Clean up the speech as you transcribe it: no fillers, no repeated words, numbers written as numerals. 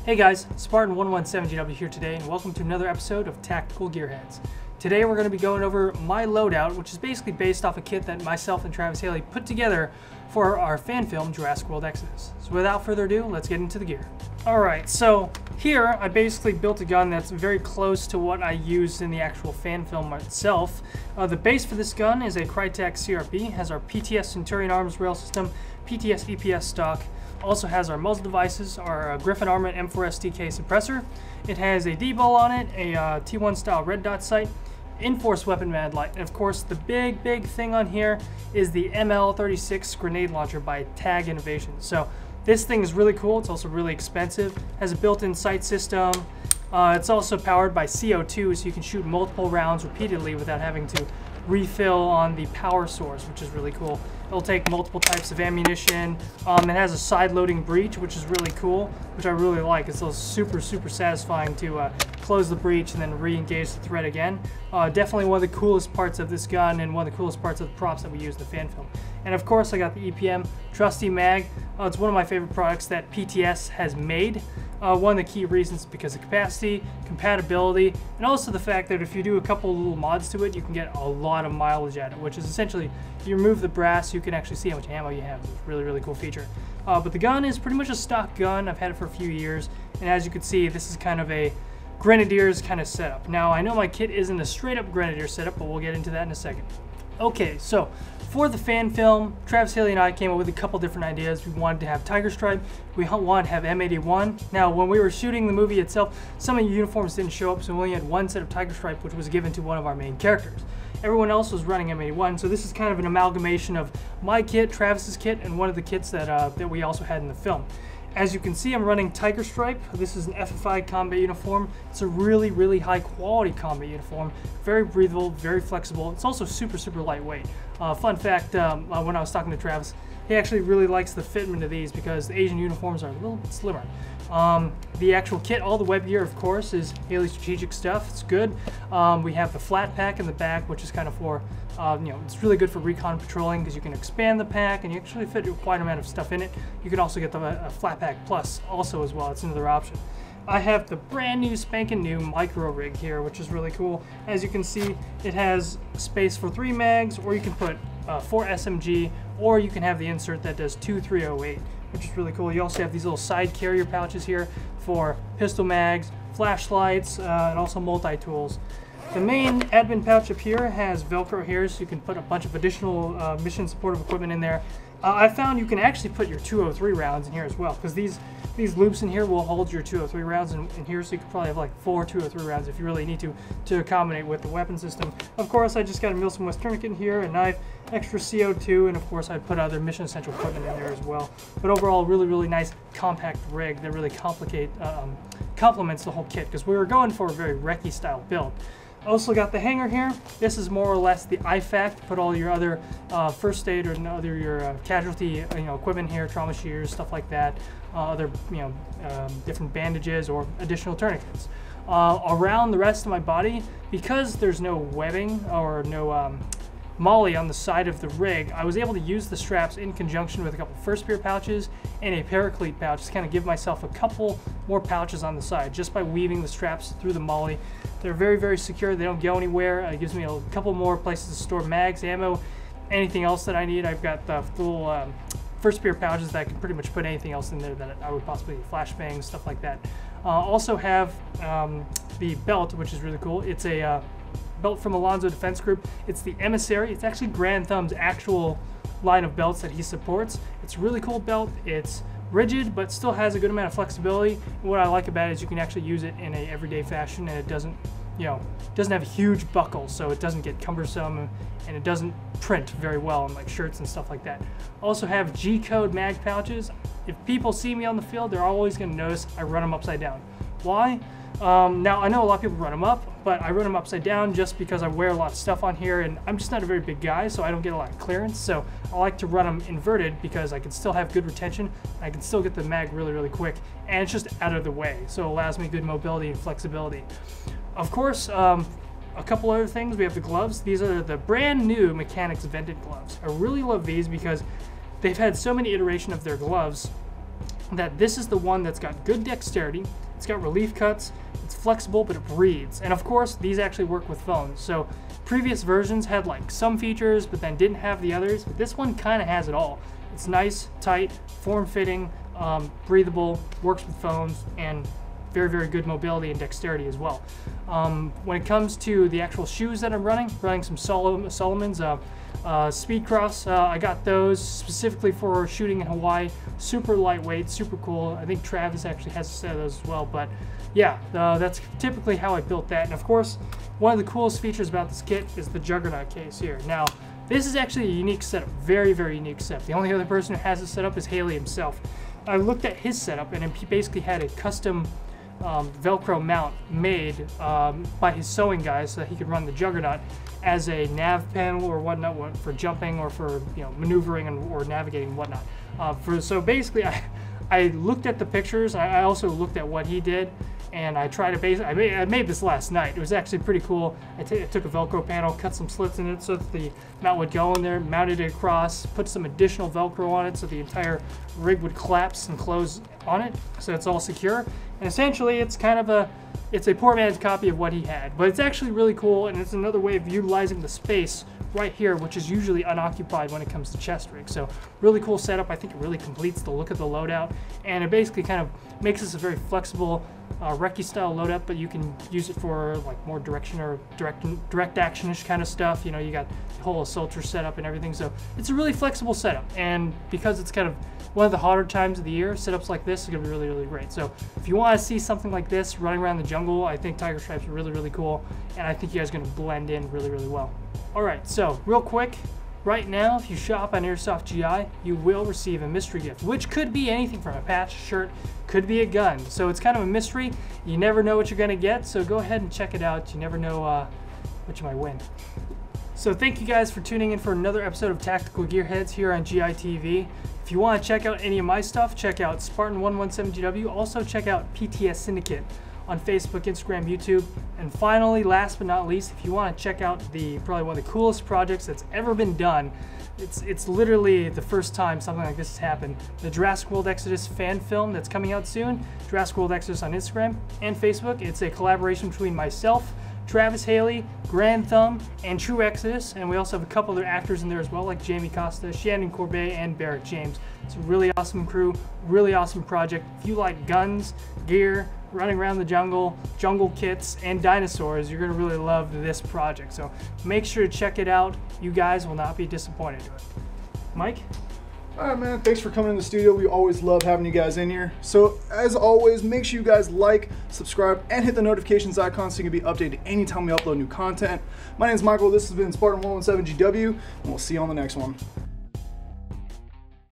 Hey guys, Spartan117GW here today, and welcome to another episode of Tactical Gearheads. Today we're going to be going over my loadout, which is basically based off a kit that myself and Travis Haley put together for our fan film Jurassic World Exodus. So without further ado, let's get into the gear. Alright, so here I basically built a gun that's very close to what I used in the actual fan film itself. The base for this gun is a Krytac CRP, has our PTS Centurion arms rail system, PTS EPS stock. Also has our muzzle devices, our Griffin Armament M4STK suppressor. It has a D-ball on it, a T1 style red dot sight, Enforce weapon mag light, and of course the big thing on here is the ML36 grenade launcher by Tag Innovations. So this thing is really cool. It's also really expensive. Has a built-in sight system. It's also powered by CO2, so you can shoot multiple rounds repeatedly without having to refill on the power source, which is really cool. It'll take multiple types of ammunition. It has a side-loading breech, which is really cool, which I really like. It's super satisfying to close the breech and then re-engage the thread again. Definitely one of the coolest parts of this gun and one of the coolest parts of the props that we use in the fan film. And of course, I got the EPM Trusty Mag. It's one of my favorite products that PTS has made. One of the key reasons is because of capacity, compatibility, and also the fact that if you do a couple little mods to it, you can get a lot of mileage out of it, which is essentially, you remove the brass, you can actually see how much ammo you have. It's a really cool feature. But the gun is pretty much a stock gun. I've had it for a few years, and as you can see, this is kind of a Grenadiers kind of setup. Now, I know my kit isn't a straight up Grenadier setup, but we'll get into that in a second. Okay, so for the fan film, Travis Haley and I came up with a couple different ideas. We wanted to have Tiger Stripe, we wanted to have M81. Now, when we were shooting the movie itself, some of the uniforms didn't show up, so we only had one set of Tiger Stripe, which was given to one of our main characters. Everyone else was running M81, so this is kind of an amalgamation of my kit, Travis's kit, and one of the kits that we also had in the film. As you can see, I'm running Tiger Stripe. This is an FFI combat uniform. It's a really high quality combat uniform. Very breathable, very flexible. It's also super lightweight. Fun fact, when I was talking to Travis, he actually really likes the fitment of these because the Asian uniforms are a little bit slimmer. The actual kit, all the web gear, of course, is Haley Strategic stuff. It's good. We have the flat pack in the back, which is kind of for, it's really good for recon patrolling because you can expand the pack and you actually fit quite an amount of stuff in it. You can also get the flat pack plus also as well. It's another option. I have the brand new spanking new micro rig here, which is really cool. As you can see, it has space for 3 mags, or you can put 4 SMG, or you can have the insert that does 2 308, which is really cool. You also have these little side carrier pouches here for pistol mags, flashlights, and also multi-tools. The main admin pouch up here has Velcro here, so you can put a bunch of additional mission supportive equipment in there. I found you can actually put your 203 rounds in here as well, because these loops in here will hold your 203 rounds in here, so you could probably have like 4 203 rounds if you really need to accommodate with the weapon system. Of course, I just got a Milsim West tourniquet in here, a knife, extra CO2, and of course I put other mission essential equipment in there as well. But overall, really nice compact rig that really complements the whole kit, because we were going for a very recce style build. Also got the hanger here. This is more or less the IFAK to put all your other first aid or your casualty equipment here, trauma shears, stuff like that, other different bandages or additional tourniquets. Around the rest of my body, because there's no webbing or no molly on the side of the rig, I was able to use the straps in conjunction with a couple first spear pouches and a paraclete pouch to kind of give myself a couple more pouches on the side just by weaving the straps through the molly. They're very secure. They don't go anywhere. It gives me a couple more places to store mags, ammo, anything else that I need. I've got the little first spear pouches that I can pretty much put anything else in there that I would possibly need, flashbangs, stuff like that. Also have the belt, which is really cool. It's a belt from Alonzo Defense Group. It's the Emissary. It's actually Grand Thumb's actual line of belts that he supports. It's a really cool belt. It's rigid, but still has a good amount of flexibility. And what I like about it is you can actually use it in a everyday fashion, and it doesn't have a huge buckle, so it doesn't get cumbersome, and it doesn't print very well on like shirts and stuff like that. Also have G-code mag pouches. If people see me on the field, they're always going to notice I run them upside down. Why? Now, I know a lot of people run them up, but I run them upside down just because I wear a lot of stuff on here, and I'm just not a very big guy, so I don't get a lot of clearance. So I like to run them inverted because I can still have good retention. I can still get the mag really quick, and it's just out of the way, so it allows me good mobility and flexibility. Of course, a couple other things. We have the gloves. These are the brand new Mechanics vented gloves. I really love these because they've had so many iterations of their gloves that this is the one that's got good dexterity, it's got relief cuts, it's flexible, but it breathes. And of course, these actually work with phones. So previous versions had like some features, but then didn't have the others. But this one kind of has it all. It's nice, tight, form-fitting, breathable, works with phones, and very, very good mobility and dexterity as well. When it comes to the actual shoes that I'm running some Salomon's Speedcross. I got those specifically for shooting in Hawaii. Super lightweight, super cool. I think Travis actually has a set of those as well. But yeah, that's typically how I built that. And of course, one of the coolest features about this kit is the Juggernaut case here. Now, this is actually a unique setup, very, very unique setup. The only other person who has this setup is Haley himself. I looked at his setup, and he basically had a custom Velcro mount made by his sewing guys so that he could run the Juggernaut as a nav panel or whatnot for jumping or for maneuvering or navigating and whatnot. So basically, I looked at the pictures. I also looked at what he did, and I tried to I made this last night. It was actually pretty cool. I took a Velcro panel, cut some slits in it so that the mount would go in there, mounted it across, put some additional Velcro on it so the entire rig would collapse and close on it so it's all secure. And essentially, it's a poor man's copy of what he had, but it's actually really cool, and it's another way of utilizing the space right here, which is usually unoccupied when it comes to chest rigs. So really cool setup. I think it really completes the look of the loadout, and it basically kind of makes this a very flexible recce style loadout, but you can use it for like more direction or direct action-ish kind of stuff. You got the whole assaulter setup and everything. So it's a really flexible setup, and because it's kind of one of the hotter times of the year, setups like this is gonna be really, really great. So if you want to see something like this running around the jungle, I think Tiger Stripes are really, really cool, and I think you guys are gonna blend in really, really well. All right, so real quick, right now, if you shop on Airsoft GI, you will receive a mystery gift, which could be anything from a patch, shirt, could be a gun. So it's kind of a mystery. You never know what you're gonna get, so go ahead and check it out. You never know what you might win. So thank you guys for tuning in for another episode of Tactical Gearheads here on GI TV. If you want to check out any of my stuff, check out Spartan117GW. Also check out PTS Syndicate on Facebook, Instagram, YouTube. And finally, last but not least, if you want to check out probably one of the coolest projects that's ever been done, it's literally the first time something like this has happened. The Jurassic World Exodus fan film that's coming out soon, Jurassic World Exodus on Instagram and Facebook. It's a collaboration between myself, Travis Haley, Grand Thumb, and True Exodus, and we also have a couple other actors in there as well, like Jamie Costa, Shannon Corbet, and Barrett James. It's a really awesome crew, really awesome project. If you like guns, gear, running around the jungle, jungle kits, and dinosaurs, you're gonna really love this project. So make sure to check it out. You guys will not be disappointed with it. Mike? All right, man, thanks for coming in the studio. We always love having you guys in here. So as always, make sure you guys like, subscribe, and hit the notifications icon so you can be updated anytime we upload new content. My name is Michael. This has been Spartan117GW, and we'll see you on the next one.